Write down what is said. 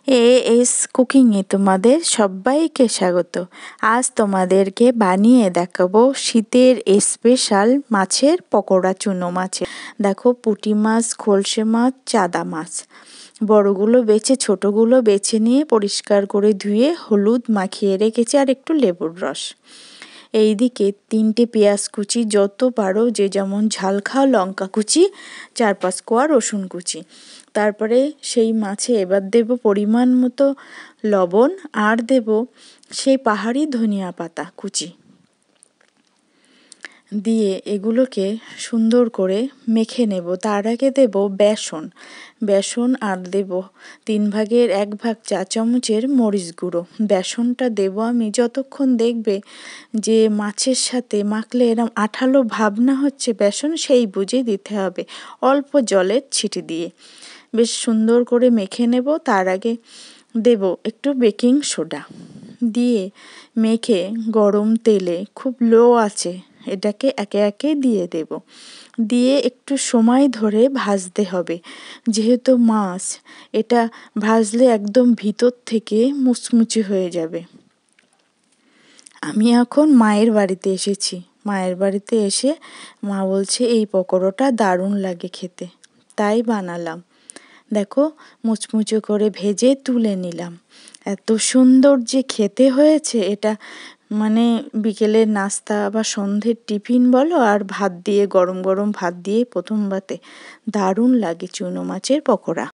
As কুকিংয়ে তোমাদের সবাইকে স্বাগত। আজ তোমাদেরকে বানিয়ে দেখাবো শীতের স্পেশাল মাছের পকোড়া, চুনো মাছের। দেখো, পুঁটি মাছ, খলসে মাছ, চাদা মাছ, বড়গুলো বেছে ছোটগুলো বেছে নিয়ে পরিষ্কার করে ধুয়ে হলুদ মাখিয়ে রেখেছি আর একটু লেবুর রস। এইদিকে 3টে পেঁয়াজ কুচি, যত পারো যে যেমন ঝাল খাও, লঙ্কা কুচি, 4-5 কোয়া রসুন কুচি। তারপরে সেই মাছে এবার দেব পরিমাণ মতো লবণ আর দেব সেই পাহাড়ি ধনিয়া পাতা কুচি দিয়ে এগুলোকে সুন্দর করে মেখে নেব। তার আগে দেব বেসন আর দেব 1/3 চা চামচের মরিচ গুঁড়ো। বেসনটা দেব আমি যতক্ষণ দেখবে যে মাছের সাথে মাখলে এরম আঠালো ভাব না হচ্ছে বেসন, সেই বুঝে দিতে হবে, অল্প জলের ছিটি দিয়ে বেশ সুন্দর করে মেখে নেব। তার আগে দেব একটু বেকিং সোডা দিয়ে মেখে গরম তেলে খুব লো আছে এটাকে একে একে দিয়ে দেব। দিয়ে একটু সময় ধরে ভাজতে হবে, যেহেতু মাছ এটা ভাজলে একদম ভিতর থেকে মুচমুচে হয়ে যাবে। আমি এখন মায়ের বাড়িতে এসেছি। মায়ের বাড়িতে এসে মা বলছে এই পকোড়াটা দারুণ লাগে খেতে, তাই বানালাম। দেখো, মুচমুচে করে ভেজে তুলে নিলাম। এত সুন্দর যে খেতে হয়েছে, এটা মানে বিকেলের নাস্তা বা সন্ধ্যের টিফিন বলো, আর ভাত দিয়ে, গরম গরম ভাত দিয়ে প্রথম ভাতে দারুণ লাগে চুনো মাছের পকোড়া।